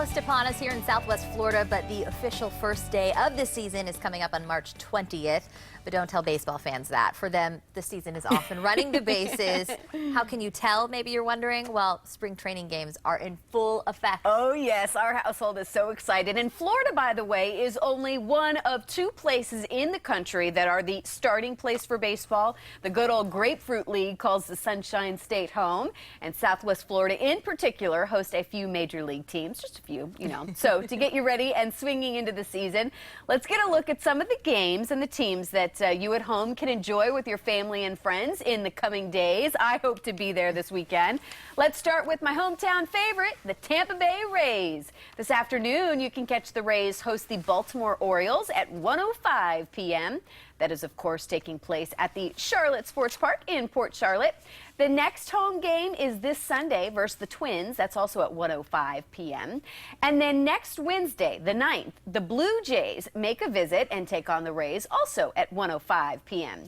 almost upon us here in Southwest Florida, but the official first day of the season is coming up on March 20th. But don't tell baseball fans that. For them, the season is off and running the bases. How can you tell? Maybe you're wondering. Well, spring training games are in full effect. Oh, yes. Our household is so excited. And Florida, by the way, is only one of two places in the country that are the starting place for baseball. The good old Grapefruit League calls the Sunshine State home. And Southwest Florida, in particular, hosts a few major league teams. Just a few, you know. So to get you ready and swinging into the season, let's get a look at some of the games and the teams that you at home can enjoy with your family and friends in the coming days. I hope to be there this weekend. Let's start with my hometown favorite, the Tampa Bay Rays. This afternoon, you can catch the Rays host the Baltimore Orioles at 1:05 p.m. That is, of course, taking place at the Charlotte Sports Park in Port Charlotte. The next home game is this Sunday versus the Twins. That's also at 1:05 p.m. And then next Wednesday, the 9th, the Blue Jays make a visit and take on the Rays, also at 1:05 p.m.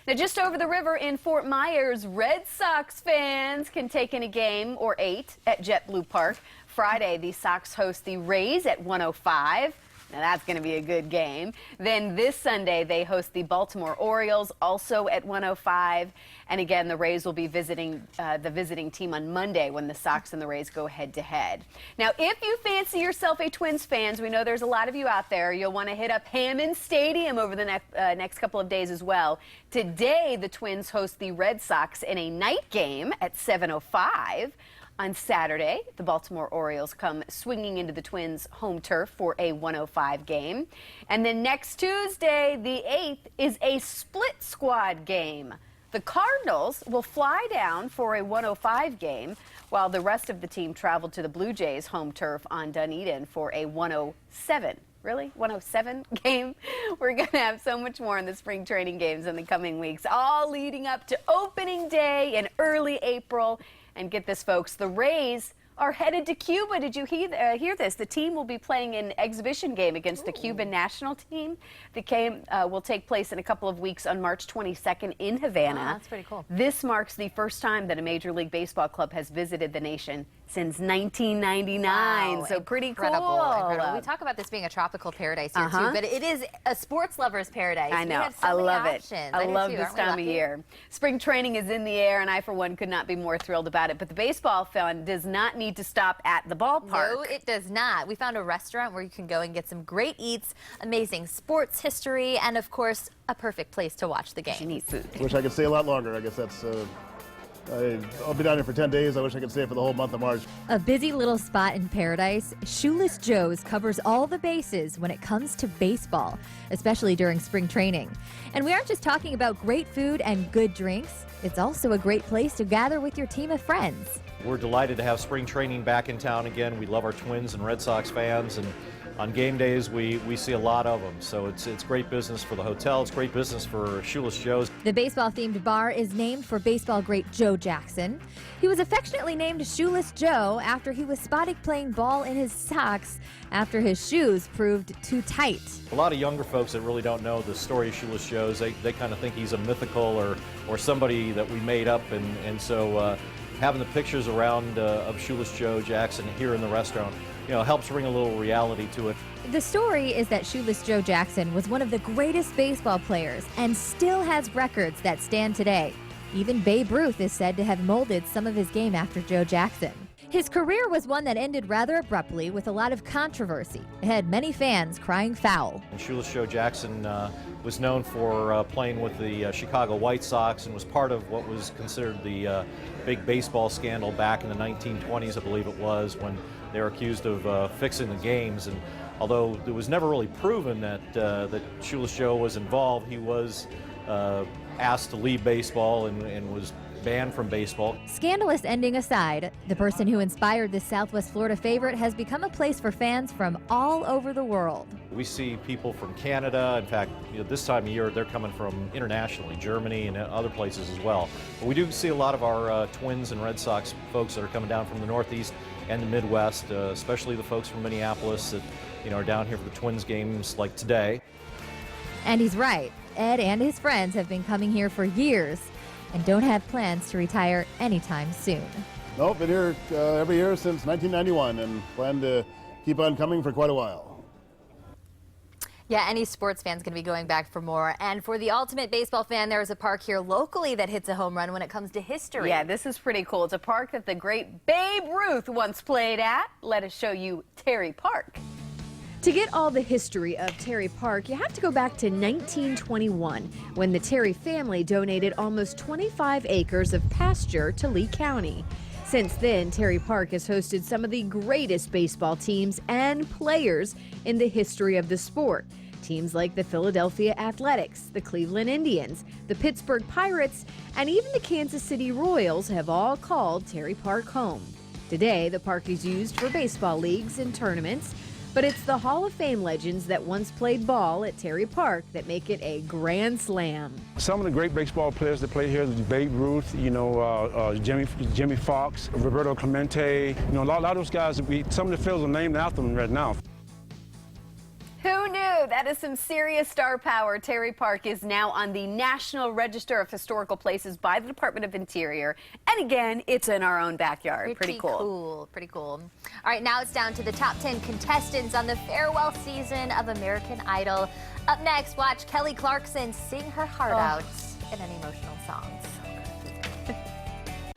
Now, just over the river in Fort Myers, Red Sox fans can take in a game or 8 at JetBlue Park. Friday, the Sox host the Rays at 1:05. Now, that's going to be a good game. Then this Sunday, they host the Baltimore Orioles, also at 1:05. And again, the Rays will be visiting the visiting team on Monday when the Sox and the Rays go head-to-head. Now, if you fancy yourself a Twins fan, we know there's a lot of you out there, you'll want to hit up Hammond Stadium over the next couple of days as well. Today, the Twins host the Red Sox in a night game at 7:05. On Saturday, the Baltimore Orioles come swinging into the Twins' home turf for a 1:05 game. And then next Tuesday, the 8th, is a split squad game. The Cardinals will fly down for a 1:05 game, while the rest of the team travel to the Blue Jays' home turf on Dunedin for a 1:07. Really? 1:07 game? We're going to have so much more in the spring training games in the coming weeks, all leading up to opening day in early April. And get this, folks, the Rays are headed to Cuba. Did you hear this? The team will be playing an exhibition game against the Cuban national team. The game will take place in a couple of weeks on March 22nd in Havana. Oh, that's pretty cool. This marks the first time that a Major League Baseball club has visited the nation since 1999. Wow, so pretty incredible, cool. Incredible. We talk about this being a tropical paradise here too, but it is a sports lover's paradise. I know. We have so I many love options. it. I love this time of year. Spring training is in the air, and I, for one, could not be more thrilled about it. But the baseball fan does not need to stop at the ballpark. No, it does not. We found a restaurant where you can go and get some great eats, amazing sports history, and of course, a perfect place to watch the game. You need food. Wish I could stay a lot longer. I guess that's. I'll be down here for 10 days. I wish I could stay for the whole month of March. A busy little spot in paradise, Shoeless Joe's covers all the bases when it comes to baseball, especially during spring training. And we aren't just talking about great food and good drinks. It's also a great place to gather with your team of friends. We're delighted to have spring training back in town again. We love our Twins and Red Sox fans, and on game days we see a lot of them. So it's great business for the hotel. It's great business for Shoeless Joe's. The baseball-themed bar is named for baseball great Joe Jackson. He was affectionately named Shoeless Joe after he was spotted playing ball in his socks after his shoes proved too tight. A lot of younger folks that really don't know the story of Shoeless Joe's, they kind of think he's a mythical or somebody that we made up, and so having the pictures around of Shoeless Joe Jackson here in the restaurant, helps bring a little reality to it. The story is that Shoeless Joe Jackson was one of the greatest baseball players and still has records that stand today. Even Babe Ruth is said to have molded some of his game after Joe Jackson. His career was one that ended rather abruptly with a lot of controversy. It had many fans crying foul. And Shoeless Joe Jackson was known for playing with the Chicago White Sox and was part of what was considered the big baseball scandal back in the 1920s, I believe it was, when they were accused of fixing the games. And although it was never really proven that Shoeless Joe was involved, he was asked to leave baseball and was banned from baseball. Scandalous ending aside, the person who inspired this Southwest Florida favorite has become a place for fans from all over the world. We see people from Canada. In fact, this time of year they're coming from internationally, Germany and other places as well. But we do see a lot of our Twins and Red Sox folks that are coming down from the Northeast and the Midwest, especially the folks from Minneapolis that are down here for the Twins games like today. And he's right. Ed and his friends have been coming here for years and don't have plans to retire anytime soon. Nope, been here every year since 1991 and plan to keep on coming for quite a while. Yeah, any sports fan's going to be going back for more. And for the ultimate baseball fan, there is a park here locally that hits a home run when it comes to history. Yeah, this is pretty cool. It's a park that the great Babe Ruth once played at. Let us show you Terry Park. To get all the history of Terry Park, you have to go back to 1921, when the Terry family donated almost 25 acres of pasture to Lee County. Since then, Terry Park has hosted some of the greatest baseball teams and players in the history of the sport. Teams like the Philadelphia Athletics, the Cleveland Indians, the Pittsburgh Pirates, and even the Kansas City Royals have all called Terry Park home. Today, the park is used for baseball leagues and tournaments, but it's the Hall of Fame legends that once played ball at Terry Park that make it a grand slam. Some of the great baseball players that play here, Babe Ruth, Jimmy Fox, Roberto Clemente, a lot of those guys, some of the fields are named after them right now. Who knew? That is some serious star power. Terry Park is now on the National Register of Historical Places by the Department of Interior. And again, it's in our own backyard. Pretty cool. Pretty cool. All right, now it's down to the top 10 contestants on the farewell season of American Idol. Up next, watch Kelly Clarkson sing her heart out in an emotional song.